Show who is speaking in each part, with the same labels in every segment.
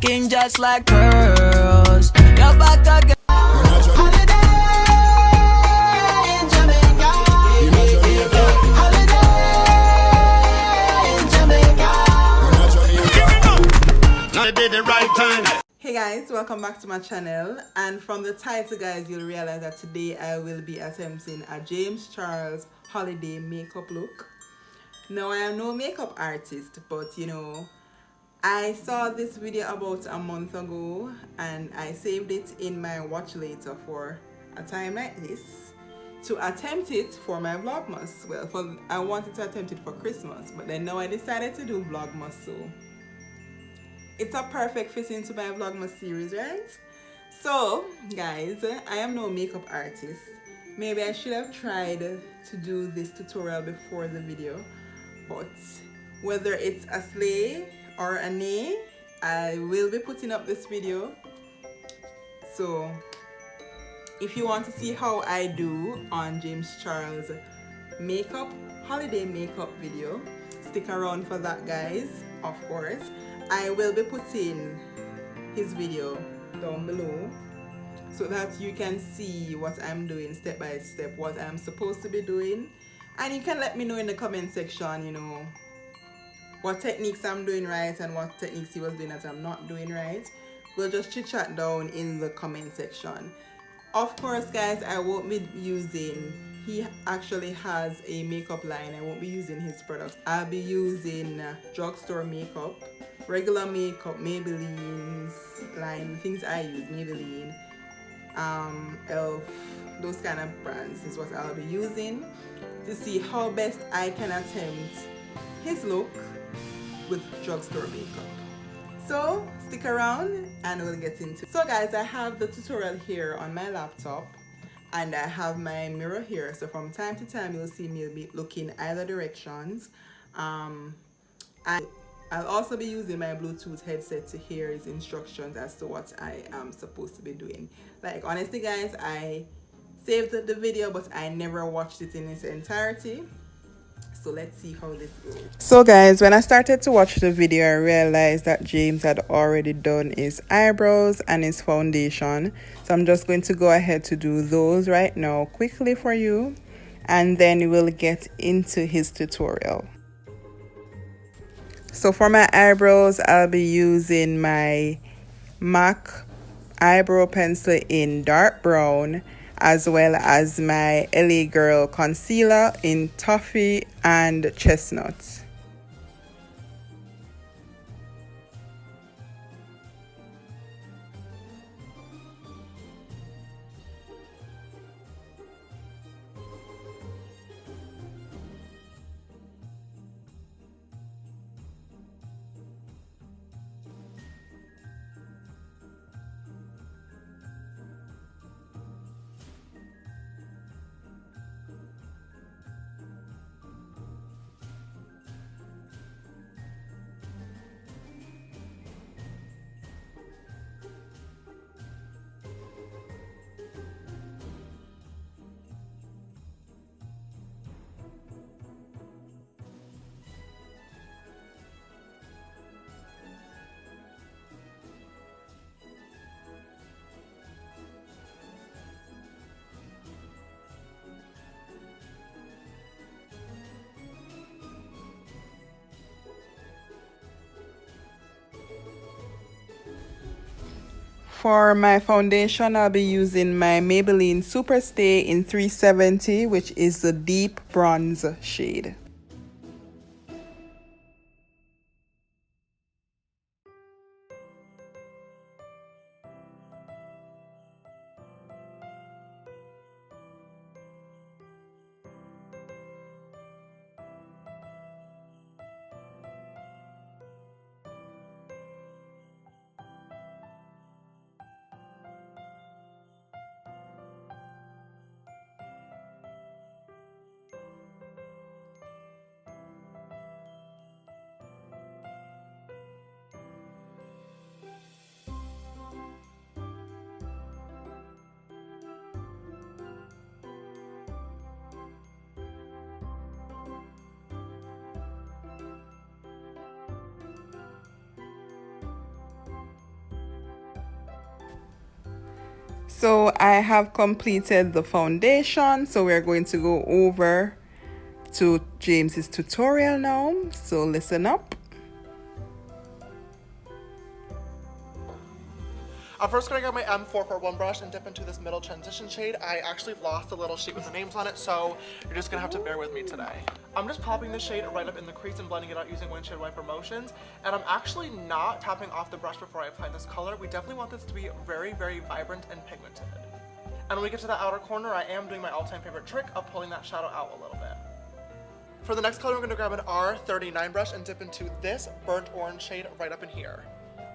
Speaker 1: skin just like pearls. Your back again. Holiday in Jamaica. Holiday in Jamaica. Now they did the right time.
Speaker 2: Hey guys, welcome back to my channel, and from the title guys you'll realize that today I will be attempting a James Charles holiday makeup look. Now I am no makeup artist, but you know, I saw this video about a month ago and I saved it in my watch later for a time like this to attempt it for my vlogmas. Well, I wanted to attempt it for Christmas, but then now I decided to do vlogmas, so it's a perfect fit into my vlogmas series, right? So guys, I am no makeup artist. Maybe I should have tried to do this tutorial before the video, but whether it's a slay or a nay, I will be putting up this video. So if you want to see how I do on James Charles makeup, holiday makeup video, stick around for that guys. Of course, I will be putting his video down below so that you can see what I'm doing step by step, what I'm supposed to be doing, and you can let me know in the comment section, you know, what techniques I'm doing right and what techniques he was doing that I'm not doing right. We'll just chit chat down in the comment section. Of course guys, I won't be using, he actually has a makeup line. I won't be using his products. I'll be using drugstore makeup, regular makeup, Maybelline's line, things I use, Maybelline, Elf, those kind of brands is what I'll be using to see how best I can attempt his look with drugstore makeup. So stick around and we'll get into it. So guys, I have the tutorial here on my laptop and I have my mirror here, so from time to time you'll see me be looking either directions. And I'll also be using my Bluetooth headset to hear his instructions as to what I am supposed to be doing. Like honestly guys, I saved the video but I never watched it in its entirety. So let's see how this goes. So guys, when I started to watch the video, I realized that James had already done his eyebrows and his foundation. So I'm just going to go ahead to do those right now quickly for you, and then we'll get into his tutorial. So for my eyebrows, I'll be using my MAC eyebrow pencil in dark brown, as well as my LA Girl concealer in toffee and chestnut. For my foundation, I'll be using my Maybelline Superstay in 370, which is the deep bronze shade. So I have completed the foundation, so we're going to go over to James's tutorial now, so listen up.
Speaker 3: I'm first going to grab my M441 brush and dip into this middle transition shade. I actually lost the little sheet with the names on it, so you're just going to have to bear with me today. I'm just popping the shade right up in the crease and blending it out using windshield wiper motions. And I'm actually not tapping off the brush before I apply this color. We definitely want this to be very, very vibrant and pigmented. And when we get to the outer corner, I am doing my all-time favorite trick of pulling that shadow out a little bit. For the next color, I'm going to grab an R39 brush and dip into this burnt orange shade right up in here.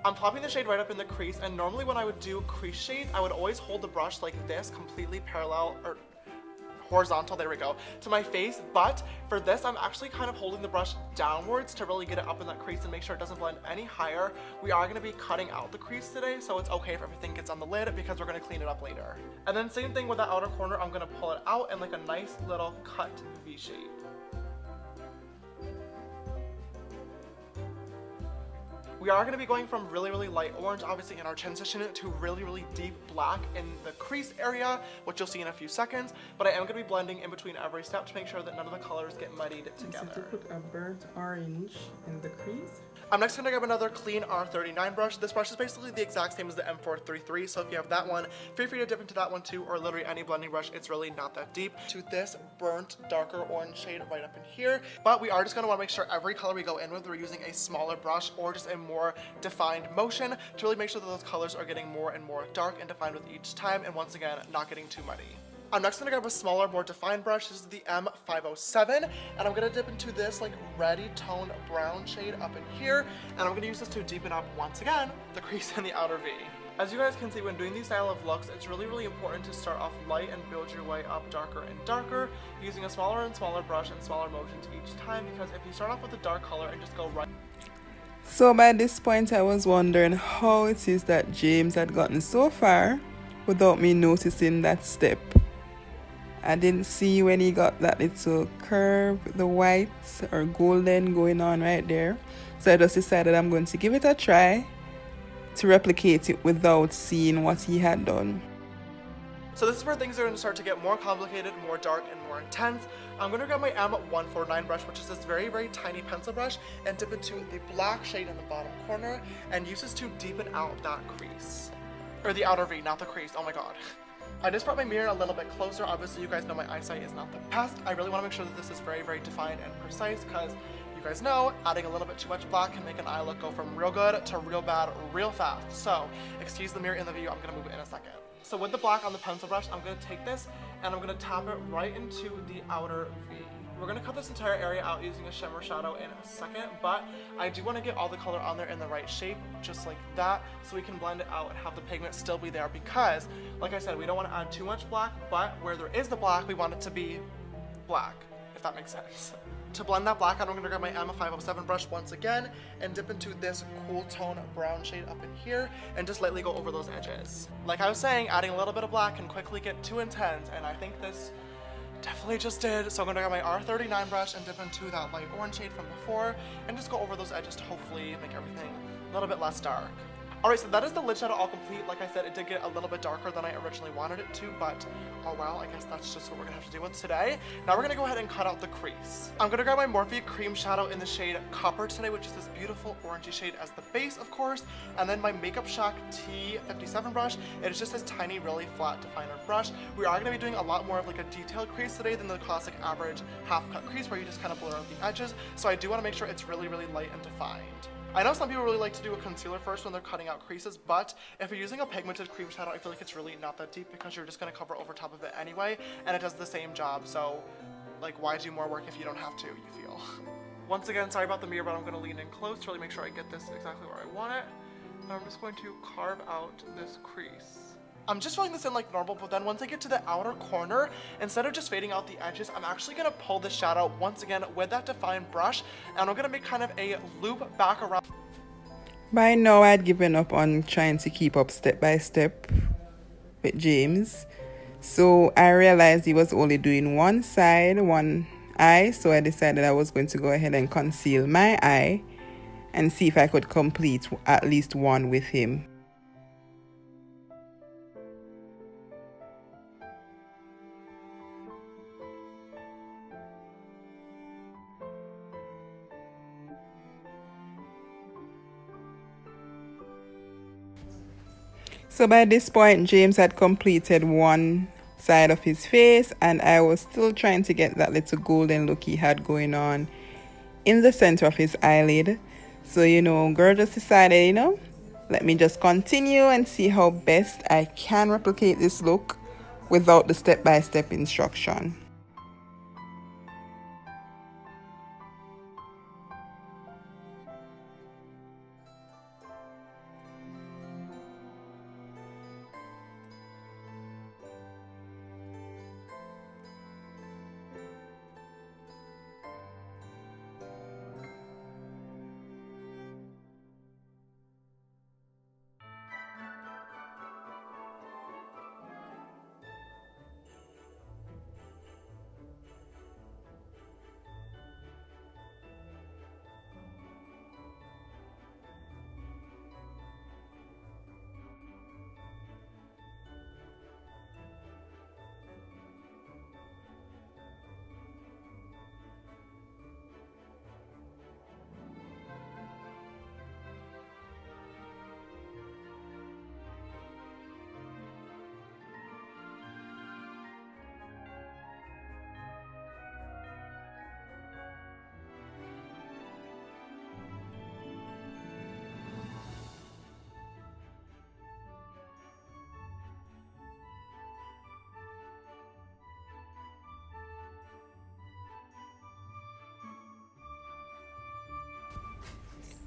Speaker 3: I'm popping the shade right up in the crease, and normally when I would do crease shades, I would always hold the brush like this, completely parallel, or horizontal, there we go, to my face. But for this, I'm actually kind of holding the brush downwards to really get it up in that crease and make sure it doesn't blend any higher. We are going to be cutting out the crease today, so it's okay if everything gets on the lid because we're going to clean it up later. And then same thing with the outer corner, I'm going to pull it out in like a nice little cut V shape. We are going to be going from really, really light orange, obviously, in our transition to really, really deep black in the crease area, which you'll see in a few seconds. But I am going to be blending in between every step to make sure that none of the colors get muddied together.
Speaker 2: So to put a burnt orange in the crease.
Speaker 3: I'm next going to grab another clean R39 brush. This brush is basically the exact same as the M433, so if you have that one, feel free to dip into that one too, or literally any blending brush. It's really not that deep. To this burnt, darker orange shade right up in here. But we are just going to want to make sure every color we go in with, we're using a smaller brush or just a more defined motion to really make sure that those colors are getting more and more dark and defined with each time, and once again, not getting too muddy. I'm next going to grab a smaller, more defined brush. This is the M507, and I'm going to dip into this like reddy toned brown shade up in here, and I'm going to use this to deepen up, once again, the crease in the outer V. As you guys can see, when doing these style of looks, it's really, really important to start off light and build your way up darker and darker, using a smaller and smaller brush and smaller motions each time, because if you start off with a dark color and just go right.
Speaker 2: So by this point, I was wondering how it is that James had gotten so far without me noticing that step. I didn't see when he got that little curve, the white or golden going on right there. So I just decided I'm going to give it a try to replicate it without seeing what he had done.
Speaker 3: So this is where things are going to start to get more complicated, more dark, and more intense. I'm going to grab my M149 brush, which is this very, very tiny pencil brush, and dip into the black shade in the bottom corner, and use this to deepen out that crease. Or the outer V, not the crease, oh my god. I just brought my mirror a little bit closer. Obviously, you guys know my eyesight is not the best. I really want to make sure that this is very, very defined and precise, because you guys know adding a little bit too much black can make an eye look go from real good to real bad real fast. So, excuse the mirror in the view, I'm going to move it in a second. So with the black on the pencil brush, I'm going to take this and I'm going to tap it right into the outer V. We're going to cut this entire area out using a shimmer shadow in a second, but I do want to get all the color on there in the right shape, just like that, so we can blend it out and have the pigment still be there, because, like I said, we don't want to add too much black, but where there is the black, we want it to be black, if that makes sense. To blend that black out, I'm going to grab my M507 brush once again and dip into this cool tone brown shade up in here and just lightly go over those edges. Like I was saying, adding a little bit of black can quickly get too intense, and I think this definitely just did. So I'm going to grab my R39 brush and dip into that light orange shade from before and just go over those edges to hopefully make everything a little bit less dark. Alright, so that is the lid shadow all complete. Like I said, it did get a little bit darker than I originally wanted it to, but oh well, I guess that's just what we're going to have to deal with today. Now we're going to go ahead and cut out the crease. I'm going to grab my Morphe cream shadow in the shade Copper today, which is this beautiful orangey shade as the base, of course, and then my Makeup Shack T57 brush. It is just this tiny, really flat definer brush. We are going to be doing a lot more of like a detailed crease today than the classic average half-cut crease where you just kind of blur out the edges, so I do want to make sure it's really, really light and defined. I know some people really like to do a concealer first when they're cutting out creases, but if you're using a pigmented cream shadow, I feel like it's really not that deep because you're just going to cover over top of it anyway, and it does the same job, so like why do more work if you don't have to, you feel. Once again, sorry about the mirror, but I'm going to lean in close to really make sure I get this exactly where I want it. And I'm just going to carve out this crease. I'm just filling this in like normal, but then once I get to the outer corner, instead of just fading out the edges, I'm actually going to pull the shadow once again with that defined brush, and I'm going to make kind of a loop back around.
Speaker 2: By now, I'd given up on trying to keep up step by step with James. So I realized he was only doing one side, one eye, so I decided I was going to go ahead and conceal my eye and see if I could complete at least one with him. So by this point, James had completed one side of his face, and I was still trying to get that little golden look he had going on in the center of his eyelid. So, you know, girl just decided, you know, let me just continue and see how best I can replicate this look without the step-by-step instruction.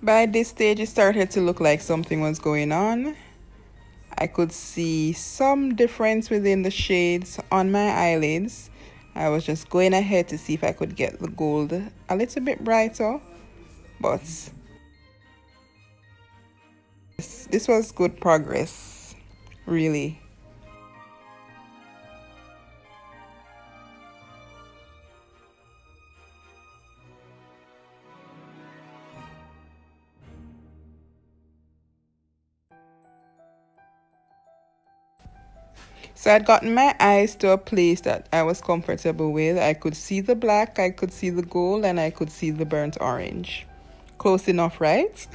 Speaker 2: By this stage, it started to look like something was going on. I could see some difference within the shades on my eyelids. I was just going ahead to see if I could get the gold a little bit brighter, but this was good progress, really. So I'd gotten my eyes to a place that I was comfortable with. I could see the black, I could see the gold, and I could see the burnt orange. Close enough, right?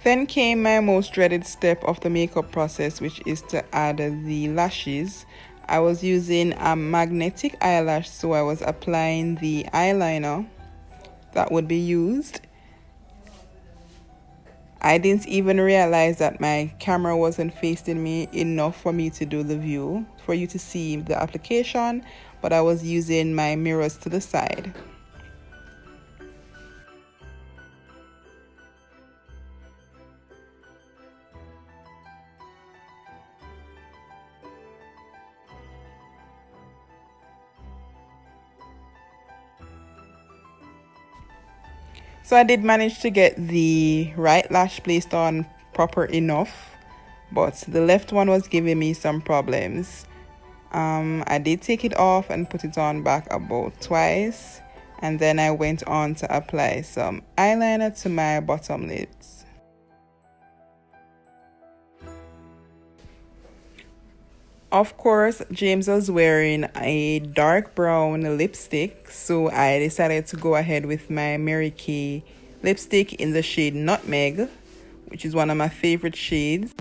Speaker 2: Then came my most dreaded step of the makeup process, which is to add the lashes. I was using a magnetic eyelash, so I was applying the eyeliner that would be used. I didn't even realize that my camera wasn't facing me enough for me to do the view, for you to see the application, but I was using my mirrors to the side. So I did manage to get the right lash placed on proper enough, but the left one was giving me some problems. I did take it off and put it on back about twice, and then I went on to apply some eyeliner to my bottom lids. Of course, James was wearing a dark brown lipstick, so I decided to go ahead with my Mary Kay lipstick in the shade Nutmeg, which is one of my favorite shades.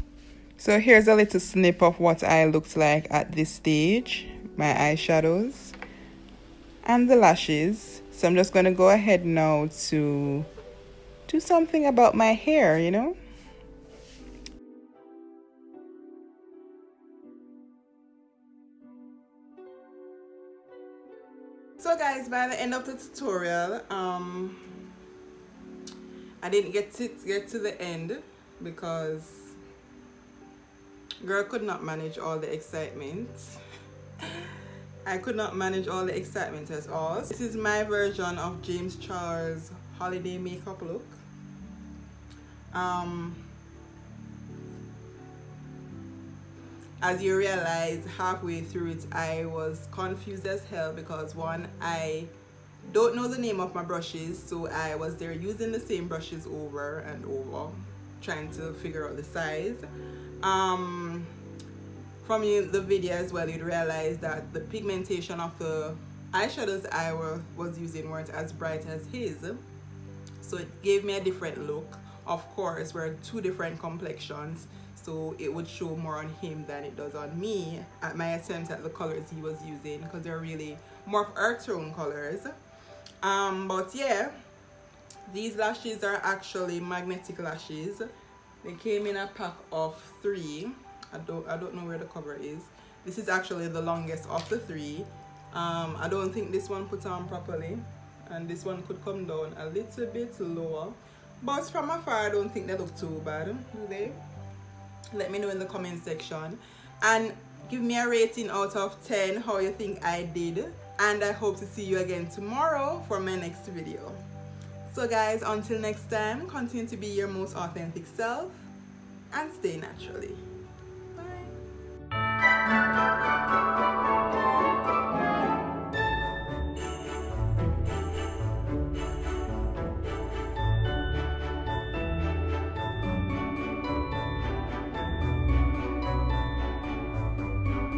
Speaker 2: So here's a little snip of what I looked like at this stage, my eyeshadows and the lashes. So I'm just going to go ahead now to do something about my hair, you know. So guys, by the end of the tutorial, I didn't get to the end because girl could not manage all the excitement. I could not manage all the excitement at all. This is my version of James Charles holiday makeup look. As you realize halfway through it, I was confused as hell because one, I don't know the name of my brushes, so I was there using the same brushes over and over, trying to figure out the size. From the video as well, you'd realize that the pigmentation of the eyeshadows I was using weren't as bright as his, so it gave me a different look. Of course, we're two different complexions, so it would show more on him than it does on me at my attempt at the colors he was using, because they're really more of earth tone colors. But yeah, these lashes are actually magnetic lashes. They came in a pack of 3. I don't know where the cover is. This is actually the longest of the 3. I don't think this one puts on properly, and this one could come down a little bit lower, but from afar I don't think they look too bad, do they? Let me know in the comment section and give me a rating out of 10 how you think I did, and I hope to see you again tomorrow for my next video. So guys, until next time, continue to be your most authentic self and stay naturally. Bye.